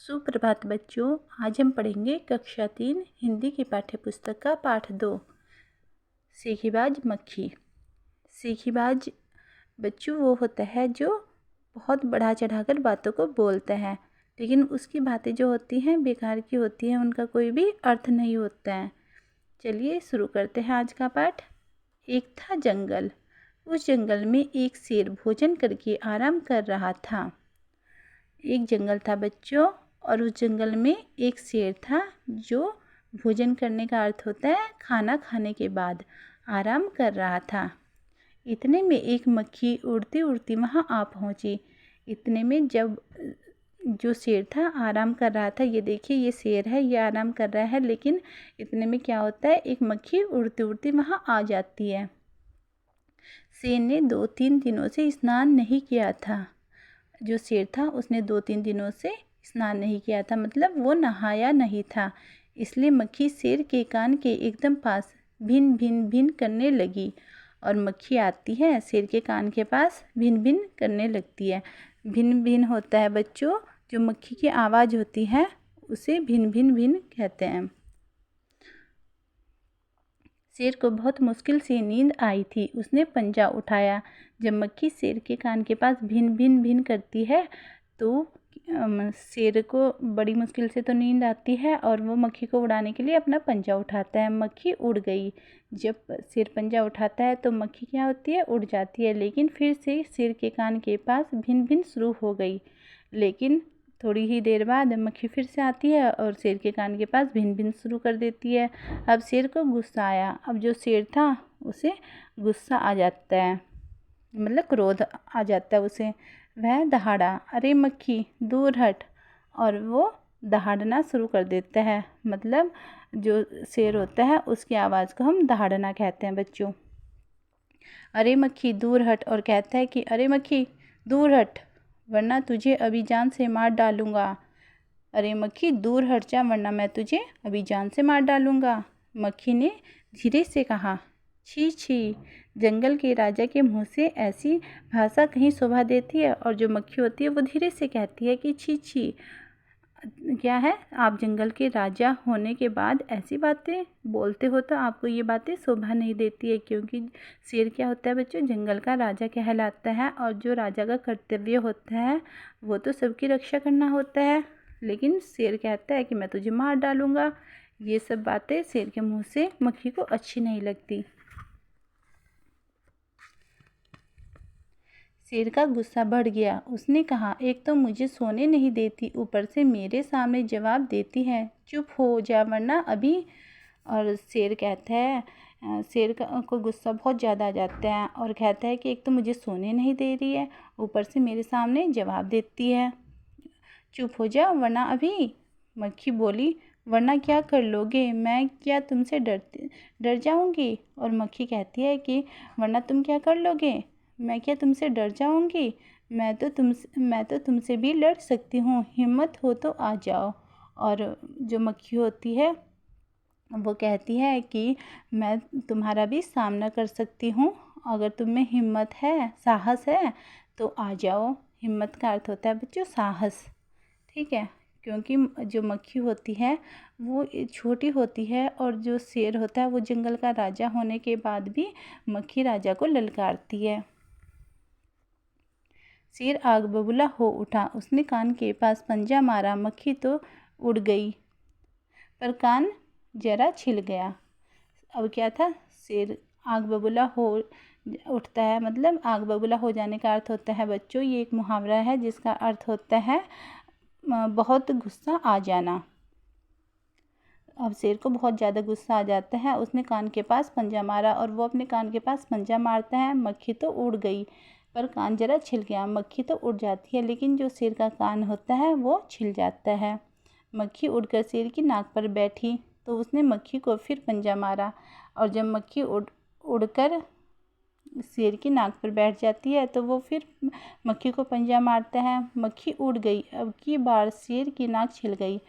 सुप्रभात बच्चों। आज हम पढ़ेंगे कक्षा 3 हिंदी की पाठ्य पुस्तक का पाठ 2 सीखीबाज मक्खी। सीखीबाज बच्चों वो होता है जो बहुत बढ़ा चढ़ाकर बातों को बोलता है, लेकिन उसकी बातें जो होती हैं बेकार की होती हैं, उनका कोई भी अर्थ नहीं होता है। चलिए शुरू करते हैं आज का पाठ। एक था जंगल। उस जंगल में एक शेर भोजन करके आराम कर रहा था। एक जंगल था बच्चों, और उस जंगल में एक शेर था जो भोजन करने का अर्थ होता है खाना खाने के बाद आराम कर रहा था। इतने में एक मक्खी उड़ती उड़ती वहाँ आ पहुँची। इतने में जब जो शेर था आराम कर रहा था, ये देखिए ये शेर है, ये आराम कर रहा है, लेकिन इतने में क्या होता है, एक मक्खी उड़ती उड़ती वहाँ आ जाती है। शेर ने 2-3 दिनों से स्नान नहीं किया था। जो शेर था उसने 2-3 दिनों से स्नान नहीं किया था, मतलब वो नहाया नहीं था। इसलिए मक्खी शेर के कान के एकदम पास भिन भिन भिन करने लगी, और मक्खी आती है शेर के कान के पास भिन भिन करने लगती है। भिन भिन होता है बच्चों, जो मक्खी की आवाज़ होती है उसे भिन भिन भिन कहते हैं। शेर को बहुत मुश्किल से नींद आई थी। उसने पंजा उठाया। जब मक्खी शेर के कान के पास भिन भिन भिन करती है तो शेर को बड़ी मुश्किल से तो नींद आती है, और वो मक्खी को उड़ाने के लिए अपना पंजा उठाता है। मक्खी उड़ गई। जब शेर पंजा उठाता है तो मक्खी क्या होती है, उड़ जाती है, लेकिन फिर से शेर के कान के पास भिन भिन शुरू हो गई। लेकिन थोड़ी ही देर बाद मक्खी फिर से आती है और शेर के कान के पास भिन भिन शुरू कर देती है। अब शेर को गुस्सा आया। अब जो शेर था उसे गुस्सा आ जाता है, मतलब क्रोध आ जाता है उसे। वह दहाड़ा, अरे मक्खी दूर हट, और वो दहाड़ना शुरू कर देता है। मतलब जो शेर होता है उसकी आवाज़ को हम दहाड़ना कहते हैं बच्चों। अरे मक्खी दूर हट, और कहता है कि अरे मक्खी दूर हट, वरना तुझे अभी जान से मार डालूंगा। अरे मक्खी दूर हट जा, वरना मैं तुझे अभी जान से मार डालूंगा। मक्खी ने धीरे से कहा। छी छी, जंगल के राजा के मुंह से ऐसी भाषा कहीं शोभा देती है। और जो मक्खी होती है वो धीरे से कहती है कि छी छी, क्या है, आप जंगल के राजा होने के बाद ऐसी बातें बोलते हो, तो आपको ये बातें शोभा नहीं देती है। क्योंकि शेर क्या होता है बच्चों, जंगल का राजा कहलाता है, और जो राजा का कर्तव्य होता है वो तो सबकी रक्षा करना होता है। लेकिन शेर कहता है कि मैं तुझे मार डालूंगा। ये सब बातें शेर के मुंह से मक्खी को अच्छी नहीं लगती। शेर का गुस्सा बढ़ गया। उसने कहा, एक तो मुझे सोने नहीं देती, ऊपर से मेरे सामने जवाब देती है। चुप हो जा, वरना अभी। और शेर कहता है, शेर को गुस्सा बहुत ज़्यादा आ जाता है और कहता है कि एक तो मुझे सोने नहीं दे रही है, ऊपर से मेरे सामने जवाब देती है। चुप हो जा, वरना अभी। मक्खी बोली, वरना क्या कर लोगे, मैं क्या तुमसे डर जाऊंगी। और मक्खी कहती है कि वरना तुम क्या कर लोगे, मैं क्या तुमसे डर जाऊंगी। मैं तो तुमसे भी लड़ सकती हूँ, हिम्मत हो तो आ जाओ। और जो मक्खी होती है वो कहती है कि मैं तुम्हारा भी सामना कर सकती हूँ, अगर तुम में हिम्मत है, साहस है तो आ जाओ। हिम्मत का अर्थ होता है बच्चों साहस, ठीक है। क्योंकि जो मक्खी होती है वो छोटी होती है, और जो शेर होता है वो जंगल का राजा होने के बाद भी मक्खी राजा को ललकारती है। शेर आग बबूला हो उठा। उसने कान के पास पंजा मारा। मक्खी तो उड़ गई, पर कान जरा छिल गया। अब क्या था, शेर आग बबूला हो उठता है, मतलब आग बबूला हो जाने का अर्थ होता है बच्चों, ये एक मुहावरा है जिसका अर्थ होता है बहुत गुस्सा आ जाना। अब शेर को बहुत ज़्यादा गुस्सा आ जाता है। उसने कान के पास पंजा मारा, और वो अपने कान के पास पंजा मारता है। मक्खी तो उड़ गई, पर कान जरा छिल गया। मक्खी तो उड़ जाती है, लेकिन जो शेर का कान होता है वो छिल जाता है। मक्खी उड़कर शेर की नाक पर बैठी, तो उसने मक्खी को फिर पंजा मारा, और जब मक्खी उड़कर शेर की नाक पर बैठ जाती है तो वो फिर मक्खी को पंजा मारता है। मक्खी उड़ गई। अब की बार शेर की नाक छिल गई,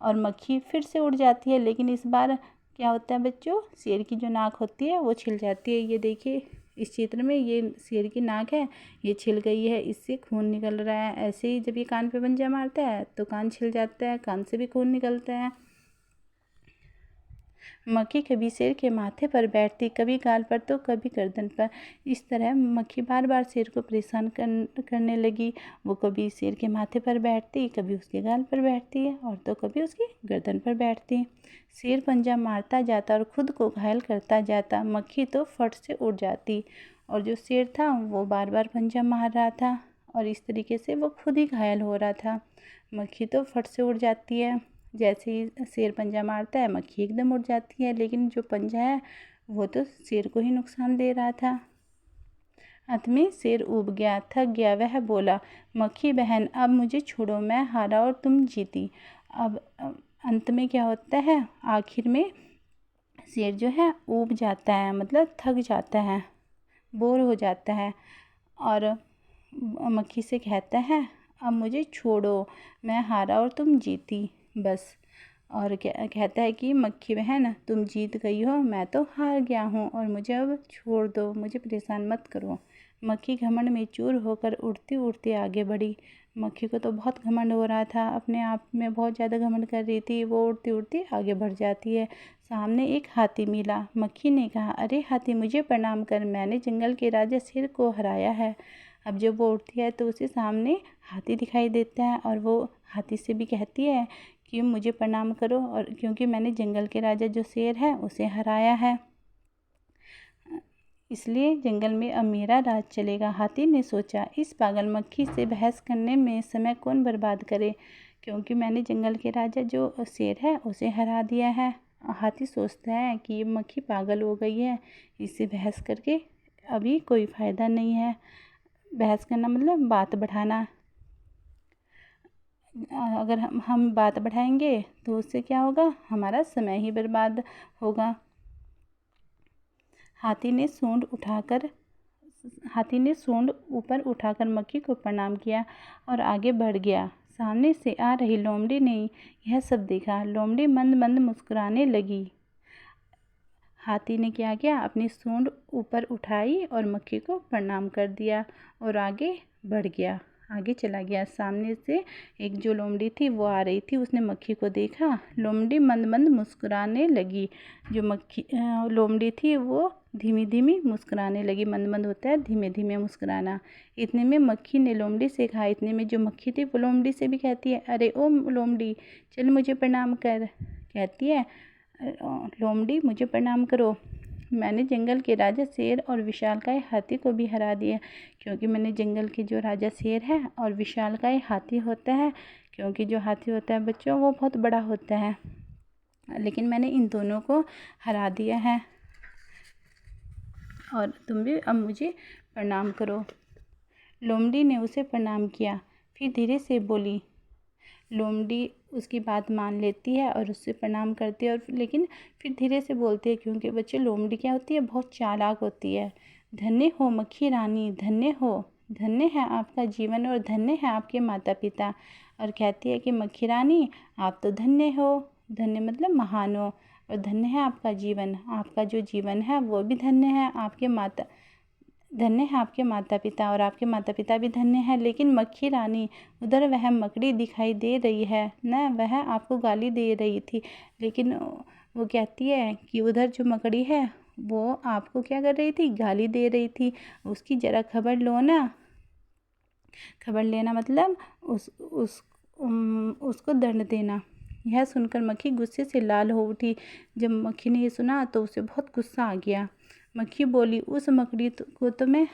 और मक्खी फिर से उड़ जाती है, लेकिन इस बार क्या होता है बच्चों, शेर की जो नाक होती है वो छिल जाती है। ये देखिए इस चित्र में ये शेर की नाक है, ये छिल गई है, इससे खून निकल रहा है। ऐसे ही जब ये कान पे पंजा मारता है तो कान छिल जाता है, कान से भी खून निकलता है। मक्खी कभी शेर के माथे पर बैठती, कभी गाल पर तो कभी गर्दन पर। इस तरह मक्खी बार बार शेर को परेशान करने लगी। वो कभी शेर के माथे पर बैठती, कभी उसके गाल पर बैठती है और तो कभी उसकी गर्दन पर बैठती। शेर पंजा मारता जाता और खुद को घायल करता जाता। मक्खी तो फट से उड़ जाती और जो शेर था वो बार बार पंजा मार रहा था और इस तरीके से वो खुद ही घायल हो रहा था। मक्खी तो फट से उड़ जाती है। जैसे ही शेर पंजा मारता है मक्खी एकदम उड़ जाती है, लेकिन जो पंजा है वो तो शेर को ही नुकसान दे रहा था। अंत में शेर ऊब गया, थक गया। वह बोला, मक्खी बहन अब मुझे छोड़ो, मैं हारा और तुम जीती। अब अंत में क्या होता है, आखिर में शेर जो है ऊब जाता है, मतलब थक जाता है, बोर हो जाता है और मक्खी से कहता है, अब मुझे छोड़ो, मैं हारा और तुम जीती बस। और क्या कहता है कि मक्खी बहन तुम जीत गई हो, मैं तो हार गया हूँ और मुझे अब छोड़ दो, मुझे परेशान मत करो। मक्खी घमंड में चूर होकर उड़ती उड़ती आगे बढ़ी। मक्खी को तो बहुत घमंड हो रहा था, अपने आप में बहुत ज़्यादा घमंड कर रही थी। वो उड़ती उड़ती आगे बढ़ जाती है। सामने एक हाथी मिला। मक्खी ने कहा, अरे हाथी मुझे प्रणाम कर, मैंने जंगल के राजा शेर को हराया है। अब जब वो उड़ती है तो उसे सामने हाथी दिखाई देता है और वो हाथी से भी कहती है कि मुझे प्रणाम करो, और क्योंकि मैंने जंगल के राजा जो शेर है उसे हराया है, इसलिए जंगल में अब मेरा राज चलेगा। हाथी ने सोचा, इस पागल मक्खी से बहस करने में समय कौन बर्बाद करे, क्योंकि मैंने जंगल के राजा जो शेर है उसे हरा दिया है। हाथी सोचता है कि ये मक्खी पागल हो गई है, इससे बहस करके अभी कोई फ़ायदा नहीं है। बहस करना मतलब बात बढ़ाना। अगर हम बात बढ़ाएंगे तो उससे क्या होगा, हमारा समय ही बर्बाद होगा। हाथी ने सूंड ऊपर उठाकर मक्खी को प्रणाम किया और आगे बढ़ गया। सामने से आ रही लोमड़ी ने यह सब देखा। लोमड़ी मंद मंद मुस्कुराने लगी। हाथी ने क्या किया, अपनी सूंड ऊपर उठाई और मक्खी को प्रणाम कर दिया और आगे बढ़ गया, आगे चला गया। सामने से एक जो लोमड़ी थी वो आ रही थी, उसने मक्खी को देखा। लोमड़ी मंद मंद मुस्कुराने लगी। जो लोमड़ी थी वो धीमी धीमी मुस्कुराने लगी। मंद मंद होता है धीमे धीमे मुस्कुराना। इतने में मक्खी ने लोमड़ी से कहा, इतने में जो मक्खी थी वो लोमड़ी से भी कहती है, अरे ओ लोमड़ी चल मुझे प्रणाम कर। कहती है, लोमड़ी मुझे प्रणाम करो, मैंने जंगल के राजा शेर और विशालकाय हाथी को भी हरा दिया। क्योंकि मैंने जंगल के जो राजा शेर है और विशालकाय हाथी होता है, क्योंकि जो हाथी होता है बच्चों वो बहुत बड़ा होता है, लेकिन मैंने इन दोनों को हरा दिया है और तुम भी अब मुझे प्रणाम करो। लोमड़ी ने उसे प्रणाम किया, फिर धीरे से बोली। लोमड़ी उसकी बात मान लेती है और उससे प्रणाम करती है, और लेकिन फिर धीरे से बोलती है, क्योंकि बच्चे लोमड़ी क्या होती है, बहुत चालाक होती है। धन्य हो मक्खी रानी, धन्य हो, धन्य है आपका जीवन और धन्य है आपके माता पिता। और कहती है कि मक्खी रानी आप तो धन्य हो, धन्य मतलब महान हो, और धन्य है आपका जीवन, आपका जो जीवन है वो भी धन्य है। धन्य है आपके माता पिता और आपके माता पिता भी धन्य हैं। लेकिन मक्खी रानी उधर वह मकड़ी दिखाई दे रही है न, वह आपको गाली दे रही थी, लेकिन वो कहती है कि उधर जो मकड़ी है वो आपको क्या कर रही थी, गाली दे रही थी, उसकी ज़रा खबर लो ना। खबर लेना मतलब उसको दंड देना। यह सुनकर मक्खी गुस्से से लाल हो उठी। जब मक्खी ने ये सुना तो उसे बहुत गुस्सा आ गया। मक्खी बोली, उस मकड़ी को तो मैं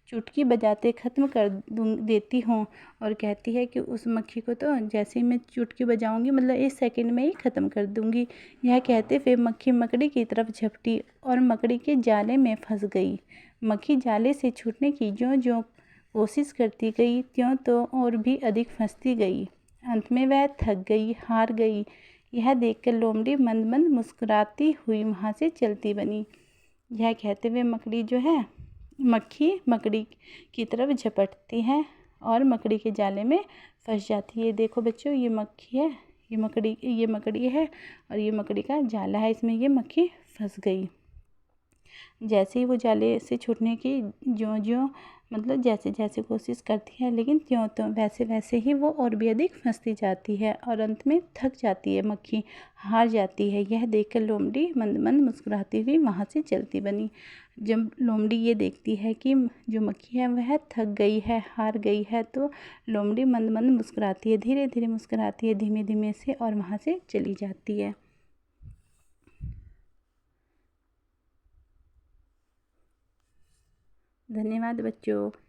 चुटकी बजाते ख़त्म कर देती हूँ। और कहती है कि उस मक्खी को तो जैसे ही मैं चुटकी बजाऊंगी मतलब 1 सेकंड में ही ख़त्म कर दूंगी। यह कहते फिर मक्खी मकड़ी की तरफ झपटी और मकड़ी के जाले में फंस गई। मक्खी जाले से छूटने की ज्यों ज्यों कोशिश करती गई त्यों तो और भी अधिक फंसती गई। अंत में वह थक गई, हार गई। यह देखकर लोमड़ी मंद मंद मुस्कुराती हुई वहाँ से चलती बनी। यह कहते हुए मक्खी मकड़ी की तरफ झपटती है और मकड़ी के जाले में फंस जाती है। देखो बच्चों, ये मक्खी है, ये मकड़ी है और ये मकड़ी का जाला है, इसमें ये मक्खी फंस गई। जैसे ही वो जाले से छूटने की ज्यों-ज्यों मतलब जैसे-जैसे कोशिश करती है, लेकिन त्यों-त्यों वैसे-वैसे ही वो और भी अधिक फँसती जाती है और अंत में थक जाती है मक्खी, हार जाती है। यह देखकर लोमड़ी मंद-मंद मुस्कुराती हुई वहाँ से चलती बनी। जब लोमड़ी ये देखती है कि जो मक्खी है वह थक गई है, हार गई है, तो लोमड़ी मंद-मंद मुस्कुराती है, धीरे-धीरे मुस्कुराती है, धीमे-धीमे से, और वहाँ से चली जाती है। धन्यवाद बच्चों।